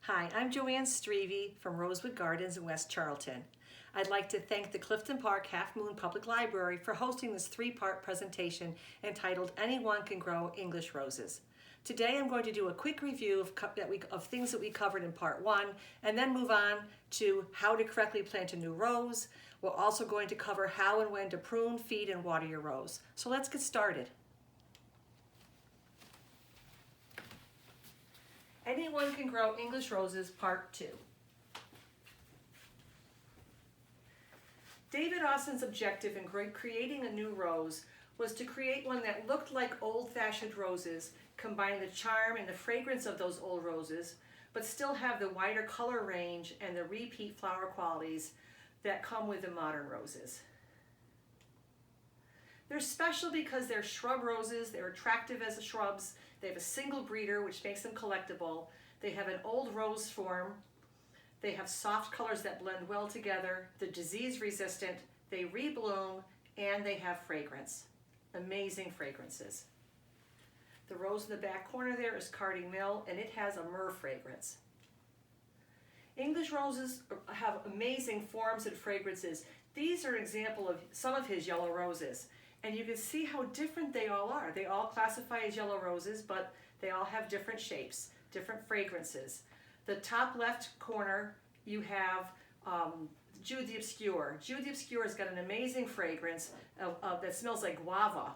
Hi, I'm Joanne Strevy from Rosewood Gardens in West Charlton. I'd like to thank the Clifton Park Half Moon Public Library for hosting this three-part presentation entitled Anyone Can Grow English Roses. Today I'm going to do a quick review of things that we covered in part one and then move on to how to correctly plant a new rose. We're also going to cover how and when to prune, feed, and water your rose. So let's get started. Anyone Can Grow English Roses, Part 2. David Austin's objective in creating a new rose was to create one that looked like old-fashioned roses, combining the charm and the fragrance of those old roses, but still have the wider color range and the repeat flower qualities that come with the modern roses. They're special because they're shrub roses, they're attractive as shrubs, they have a single breeder which makes them collectible, they have an old rose form, they have soft colors that blend well together, they're disease resistant, they rebloom, and they have fragrance. Amazing fragrances. The rose in the back corner there is Carding Mill, and it has a myrrh fragrance. English roses have amazing forms and fragrances. These are an example of some of his yellow roses. And you can see how different they all are. They all classify as yellow roses, but they all have different shapes, different fragrances. The top left corner, you have Jude the Obscure. Jude the Obscure has got an amazing fragrance that smells like guava,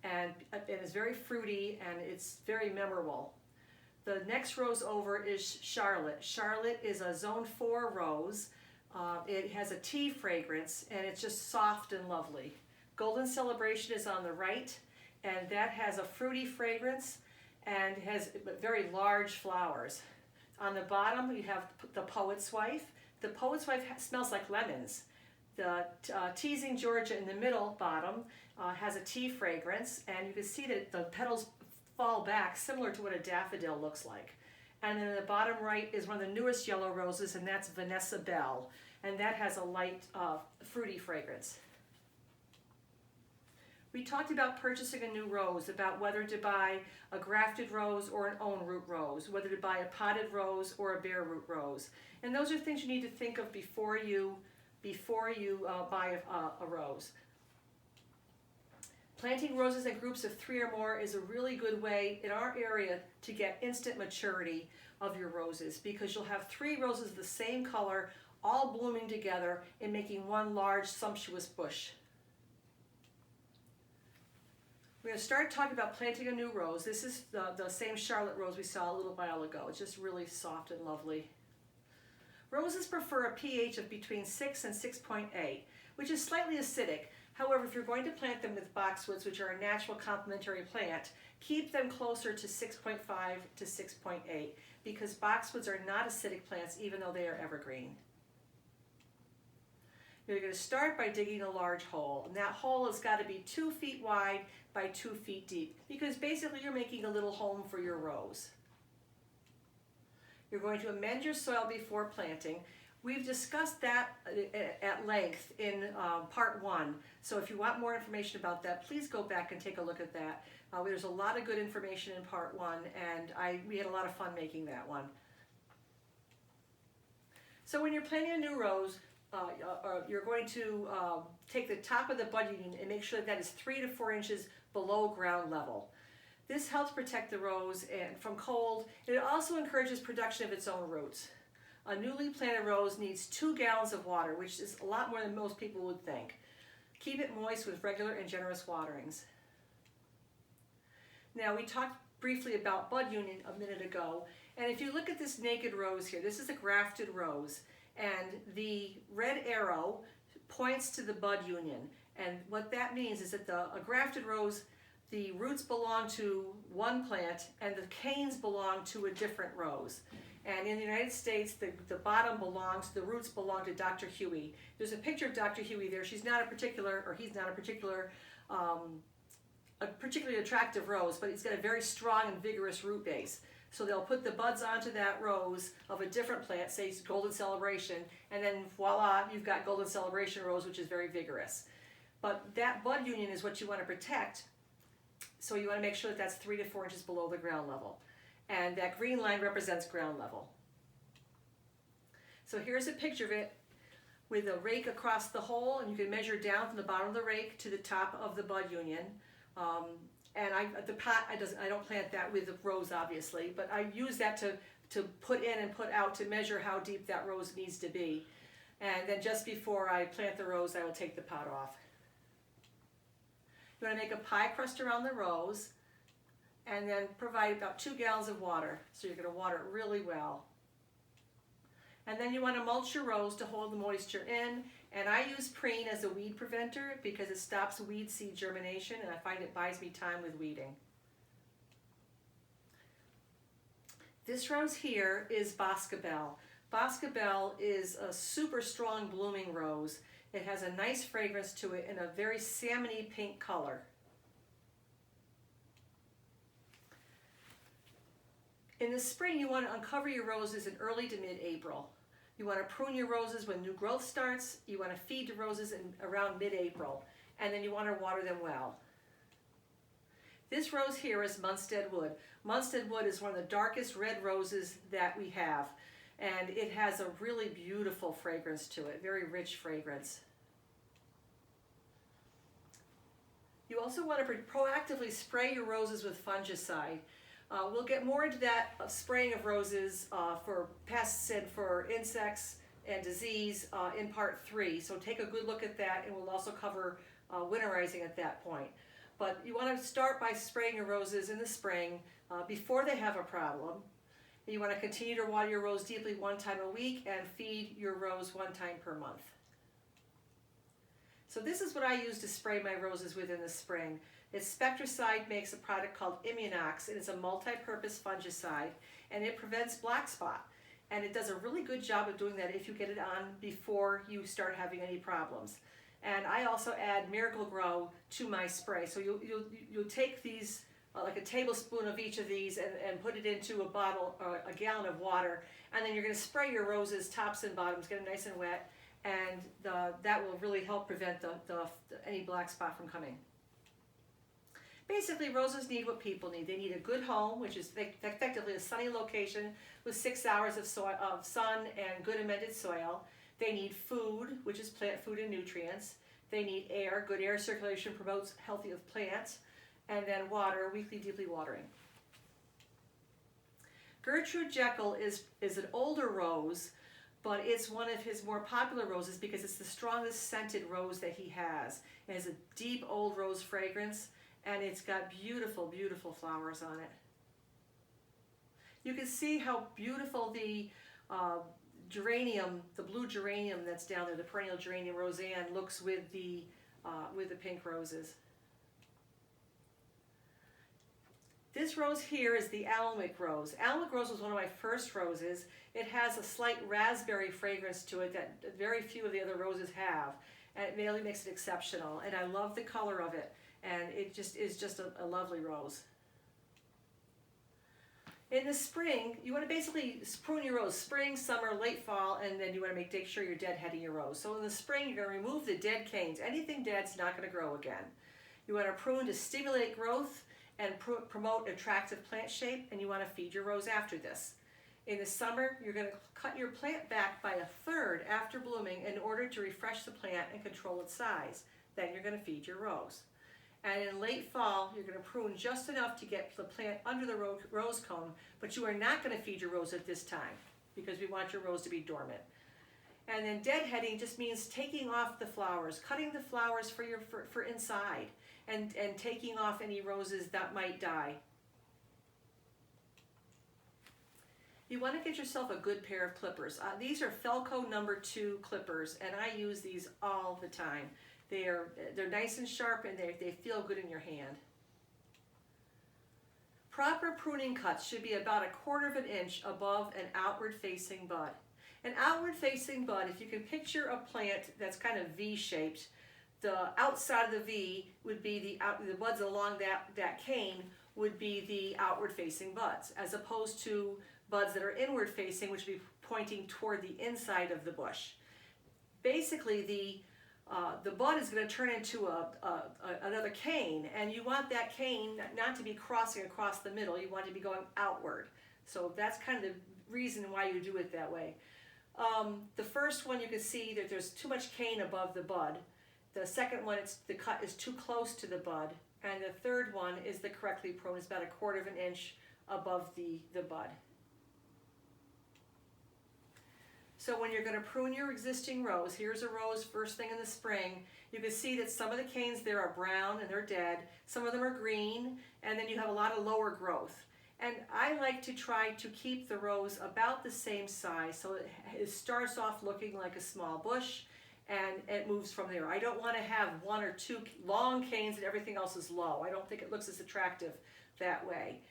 and it is very fruity, and it's very memorable. The next rose over is Charlotte. Charlotte is a Zone 4 rose. It has a tea fragrance, and it's just soft and lovely. Golden Celebration is on the right, and that has a fruity fragrance and has very large flowers. On the bottom, you have the Poet's Wife. The Poet's Wife smells like lemons. The Teasing Georgia in the middle bottom has a tea fragrance, and you can see that the petals fall back similar to what a daffodil looks like. And then in the bottom right is one of the newest yellow roses, and that's Vanessa Bell, and that has a light fruity fragrance. We talked about purchasing a new rose, about whether to buy a grafted rose or an own root rose, whether to buy a potted rose or a bare root rose. And those are things you need to think of before you buy a rose. Planting roses in groups of 3 or more is a really good way in our area to get instant maturity of your roses, because you'll have 3 roses of the same color all blooming together and making one large sumptuous bush. We're going to start talking about planting a new rose. This is the same Charlotte rose we saw a little while ago. It's just really soft and lovely. Roses prefer a pH of between 6 and 6.8, which is slightly acidic. However, if you're going to plant them with boxwoods, which are a natural complementary plant, keep them closer to 6.5 to 6.8, because boxwoods are not acidic plants even though they are evergreen. You're going to start by digging a large hole, and that hole has got to be 2 feet wide by 2 feet deep, because basically you're making a little home for your rose. You're going to amend your soil before planting. We've discussed that at length in part 1, so if you want more information about that, please go back and take a look at that. There's a lot of good information in part 1, and we had a lot of fun making that one. So when you're planting a new rose, you're going to take the top of the bud union and make sure that is 3 to 4 inches below ground level. This helps protect the rose from cold, and it also encourages production of its own roots. A newly planted rose needs 2 gallons of water, which is a lot more than most people would think. Keep it moist with regular and generous waterings. Now, we talked briefly about bud union a minute ago, and if you look at this naked rose here, this is a grafted rose, and the red arrow points to the bud union. And what that means is that a grafted rose, the roots belong to one plant and the canes belong to a different rose. And in the United States, the bottom belongs, the roots belong to Dr. Huey. There's a picture of Dr. Huey there. She's not a particular, or he's not a particularly attractive rose, but he's got a very strong and vigorous root base. So they'll put the buds onto that rose of a different plant, say Golden Celebration, and then voila, you've got Golden Celebration rose, which is very vigorous. But that bud union is what you want to protect, so you want to make sure that that's 3 to 4 inches below the ground level. And that green line represents ground level. So here's a picture of it with a rake across the hole, and you can measure down from the bottom of the rake to the top of the bud union. And the pot, I don't plant that with the rose, obviously, but I use that to put in and put out to measure how deep that rose needs to be. And then just before I plant the rose, I will take the pot off. You want to make a pie crust around the rose, and then provide about 2 gallons of water. So you're going to water it really well. And then you want to mulch your rose to hold the moisture in. And I use Preen as a weed preventer because it stops weed seed germination, and I find it buys me time with weeding. This rose here is Boscabelle. Boscabelle is a super strong blooming rose. It has a nice fragrance to it in a very salmony pink color. In the spring, you want to uncover your roses in early to mid-April. You want to prune your roses when new growth starts. You want to feed the roses in around mid-April, and then you want to water them well. This rose here is Munstead Wood. Munstead Wood is one of the darkest red roses that we have, and it has a really beautiful fragrance to it, very rich fragrance. You also want to proactively spray your roses with fungicide. We'll get more into that spraying of roses for pests and for insects and disease in part 3. So take a good look at that, and we'll also cover winterizing at that point. But you want to start by spraying your roses in the spring before they have a problem. And you want to continue to water your rose deeply 1 time a week and feed your rose 1 time per month. So this is what I use to spray my roses with in the spring. Spectracide makes a product called Immunox. It is a multi-purpose fungicide, and it prevents black spot. And it does a really good job of doing that if you get it on before you start having any problems. And I also add Miracle Grow to my spray. So you'll take these, like a tablespoon of each of these, and put it into a bottle or a gallon of water, and then you're going to spray your roses tops and bottoms, get them nice and wet, and that will really help prevent any black spot from coming. Basically, roses need what people need. They need a good home, which is effectively a sunny location with 6 hours of sun and good amended soil. They need food, which is plant food and nutrients. They need air. Good air circulation promotes healthy of plants. And then water, weekly, deeply watering. Gertrude Jekyll is an older rose, but it's one of his more popular roses because it's the strongest scented rose that he has. It has a deep old rose fragrance, and it's got beautiful, beautiful flowers on it. You can see how beautiful the geranium, the blue geranium that's down there, the perennial geranium Roseanne, looks with the pink roses. This rose here is the Alnwick rose. Alnwick rose was one of my first roses. It has a slight raspberry fragrance to it that very few of the other roses have, and it really makes it exceptional. And I love the color of it, and it just is just a lovely rose. In the spring, you want to basically prune your rose, spring, summer, late fall, and then you want to make sure you're deadheading your rose. So in the spring, you're going to remove the dead canes. Anything dead's not going to grow again. You want to prune to stimulate growth and promote attractive plant shape, and you want to feed your rose after this. In the summer, you're going to cut your plant back by 1/3 after blooming in order to refresh the plant and control its size. Then you're going to feed your rose. And in late fall, you're going to prune just enough to get the plant under the rose cone, but you are not going to feed your rose at this time because we want your rose to be dormant. And then deadheading just means taking off the flowers, cutting the flowers for inside, and taking off any roses that might die. You want to get yourself a good pair of clippers. These are Felco number 2 clippers, and I use these all the time. They're nice and sharp, and they feel good in your hand. Proper pruning cuts should be about 1/4 inch above an outward facing bud. An outward facing bud, if you can picture a plant that's kind of V-shaped, the outside of the V would be the buds along that cane would be the outward facing buds, as opposed to buds that are inward facing, which would be pointing toward the inside of the bush. Basically, the bud is going to turn into another cane, and you want that cane not to be crossing across the middle. You want it to be going outward. So that's kind of the reason why you do it that way. The first one you can see that there's too much cane above the bud. The second one, the cut is too close to the bud. And the third one is the correctly pruned. It's about 1/4 of an inch above the bud. So when you're going to prune your existing rose, here's a rose first thing in the spring. You can see that some of the canes there are brown and they're dead. Some of them are green, and then you have a lot of lower growth. And I like to try to keep the rose about the same size, so it starts off looking like a small bush and it moves from there. I don't want to have 1 or 2 long canes and everything else is low. I don't think it looks as attractive that way.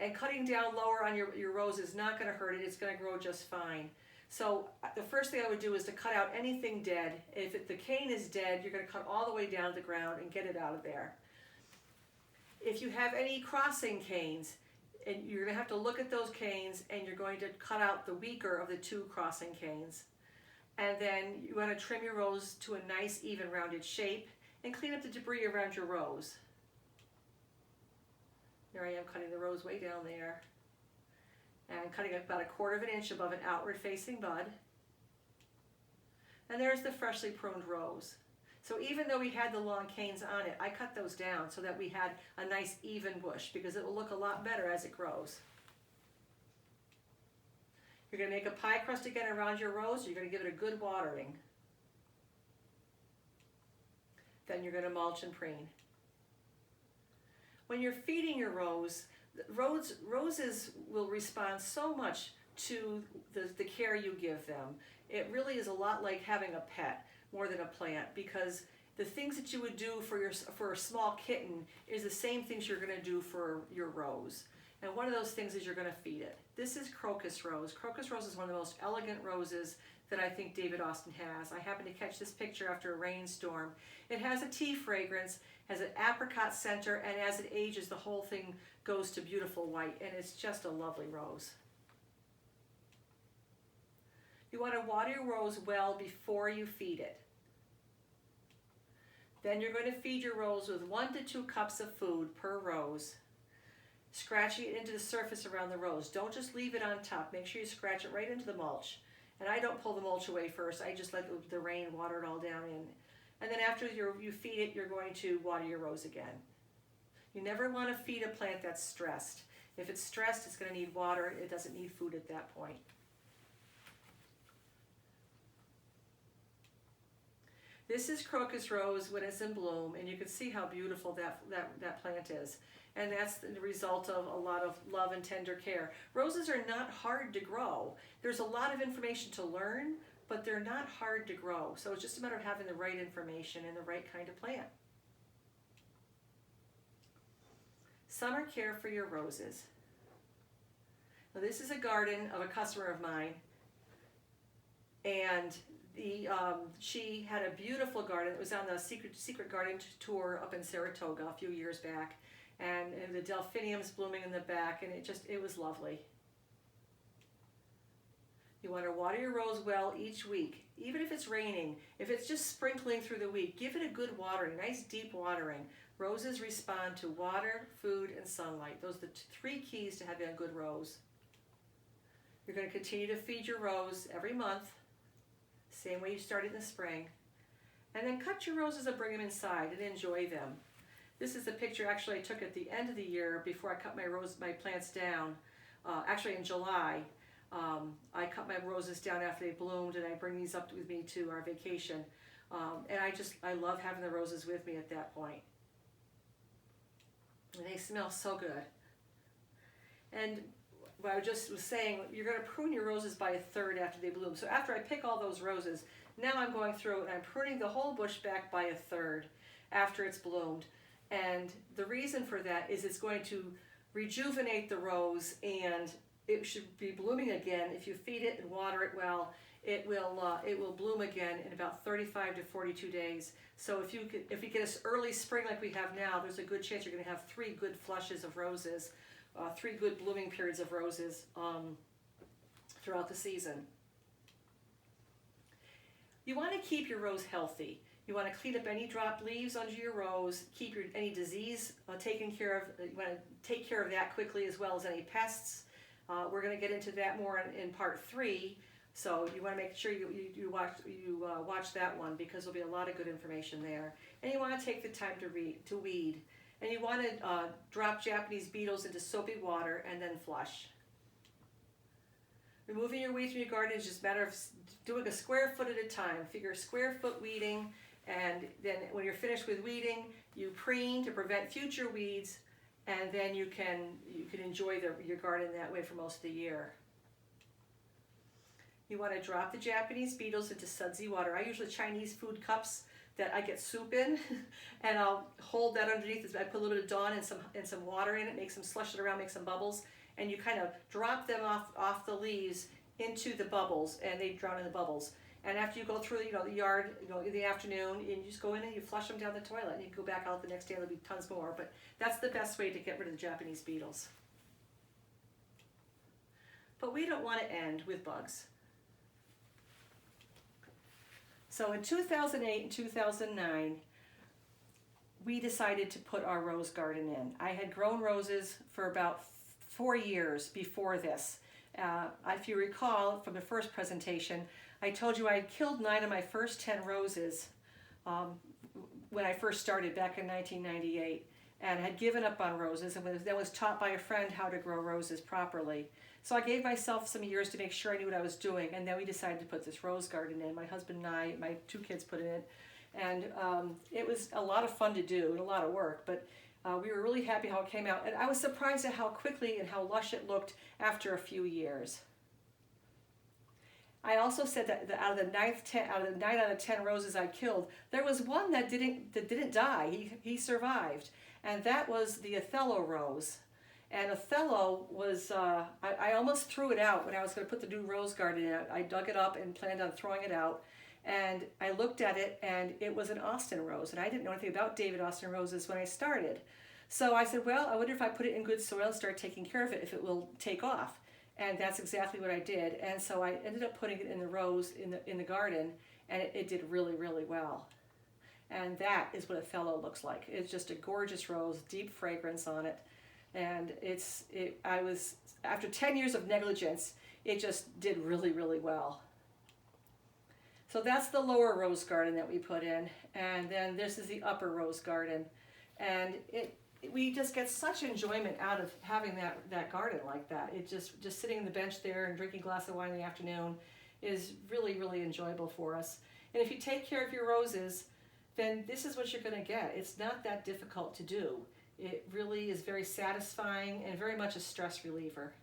And cutting down lower on your rose is not going to hurt it. It's going to grow just fine. So the first thing I would do is to cut out anything dead. If the cane is dead, you're going to cut all the way down to the ground and get it out of there. If you have any crossing canes, and you're going to have to look at those canes and you're going to cut out the weaker of the 2 crossing canes. And then you want to trim your rose to a nice even rounded shape and clean up the debris around your rose. There I am cutting the rose way down there and cutting about 1/4 of an inch above an outward facing bud. And there's the freshly pruned rose. So even though we had the long canes on it, I cut those down so that we had a nice even bush because it will look a lot better as it grows. You're going to make a pie crust again around your rose. You're going to give it a good watering. Then you're going to mulch and preen. When you're feeding your roses will respond so much to the care you give them. It really is a lot like having a pet more than a plant, because the things that you would do for a small kitten is the same things you're going to do for your rose. And one of those things is you're going to feed it. This is crocus rose. Crocus rose is one of the most elegant roses that I think David Austin has. I happened to catch this picture after a rainstorm. It has a tea fragrance, has an apricot center, and as it ages, the whole thing goes to beautiful white, and it's just a lovely rose. You want to water your rose well before you feed it. Then you're going to feed your rose with 1 to 2 cups of food per rose, scratching it into the surface around the rose. Don't just leave it on top. Make sure you scratch it right into the mulch. And I don't pull the mulch away first. I just let the rain water it all down in. And then after you feed it, you're going to water your rose again. You never want to feed a plant that's stressed. If it's stressed, it's going to need water. It doesn't need food at that point. This is crocus rose when it's in bloom, and you can see how beautiful that plant is. And that's the result of a lot of love and tender care. Roses are not hard to grow. There's a lot of information to learn, but they're not hard to grow. So it's just a matter of having the right information and the right kind of plant. Summer care for your roses. Now this is a garden of a customer of mine, and she had a beautiful garden. It was on the secret garden tour up in Saratoga a few years back, and the delphiniums blooming in the back, and it was lovely. You want to water your rose well each week, even if it's raining. If it's just sprinkling through the week, give it a good watering, nice deep watering. Roses respond to water, food, and sunlight. Those are the 3 keys to having a good rose. You're going to continue to feed your rose every month, same way you started in the spring. And then cut your roses and bring them inside and enjoy them. This is a picture actually I took at the end of the year before I cut my plants down. Actually in July. I cut my roses down after they bloomed, and I bring these up with me to our vacation. And I love having the roses with me at that point. And they smell so good. And what I just was saying, you're going to prune your roses by 1/3 after they bloom. So after I pick all those roses, now I'm going through and I'm pruning the whole bush back by 1/3 after it's bloomed. And the reason for that is it's going to rejuvenate the rose, and it should be blooming again. If you feed it and water it well, it will bloom again in about 35 to 42 days. So if you get an early spring like we have now, there's a good chance you're going to have 3 good flushes of roses, 3 good blooming periods of roses throughout the season. You want to keep your rose healthy. You want to clean up any dropped leaves under your rose, keep any disease taken care of. You want to take care of that quickly, as well as any pests. We're going to get into that more in part 3. So you want to make sure you watch that one, because there'll be a lot of good information there. And you want to take the time to weed. And you want to drop Japanese beetles into soapy water and then flush. Removing your weeds from your garden is just a matter of doing a square foot at a time. Figure square foot weeding, and then when you're finished with weeding, you preen to prevent future weeds, and then you can enjoy your garden that way for most of the year. You want to drop the Japanese beetles into sudsy water. I use Chinese food cups that I get soup in, and I'll hold that underneath. I put a little bit of Dawn and some water in it, slush it around, make some bubbles, and you kind of drop them off the leaves into the bubbles, and they drown in the bubbles. And after you go through the yard in the afternoon, and you just go in and you flush them down the toilet, and you go back out the next day, there'll be tons more. But that's the best way to get rid of the Japanese beetles. But we don't want to end with bugs. So in 2008 and 2009, we decided to put our rose garden in. I had grown roses for about 4 years before this. If you recall from the first presentation, I told you I had killed 9 of my first 10 roses when I first started back in 1998, and had given up on roses, and then was taught by a friend how to grow roses properly. So I gave myself some years to make sure I knew what I was doing, and then we decided to put this rose garden in. My husband and I, my 2 kids put it in, and it was a lot of fun to do and a lot of work, but we were really happy how it came out, and I was surprised at how quickly and how lush it looked after a few years. I also said that out of the 9 out of 10 roses I killed, there was one that didn't die. He survived, and that was the Othello rose. And Othello was, I almost threw it out when I was going to put the new rose garden in. I dug it up and planned on throwing it out. And I looked at it, and it was an Austin rose. And I didn't know anything about David Austin roses when I started. So I said, well, I wonder if I put it in good soil and start taking care of it, if it will take off. And that's exactly what I did. And so I ended up putting it in the rose in the garden, and it did really, really well. And that is what Othello looks like. It's just a gorgeous rose, deep fragrance on it. And I was, after 10 years of negligence, it just did really, really well. So that's the lower rose garden that we put in, and then this is the upper rose garden. And we just get such enjoyment out of having that garden like that. It just sitting on the bench there and drinking a glass of wine in the afternoon is really, really enjoyable for us. And if you take care of your roses, then this is what you're going to get. It's not that difficult to do. It really is very satisfying and very much a stress reliever.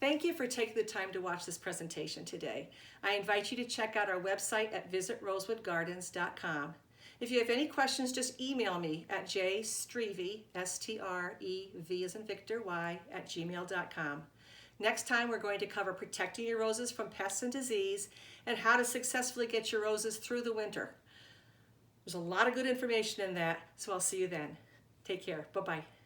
Thank you for taking the time to watch this presentation today. I invite you to check out our website at visitrosewoodgardens.com. If you have any questions, just email me at jstrevy, S-T-R-E-V as in Victor, Y, @gmail.com. Next time, we're going to cover protecting your roses from pests and disease and how to successfully get your roses through the winter. There's a lot of good information in that, so I'll see you then. Take care. Bye-bye.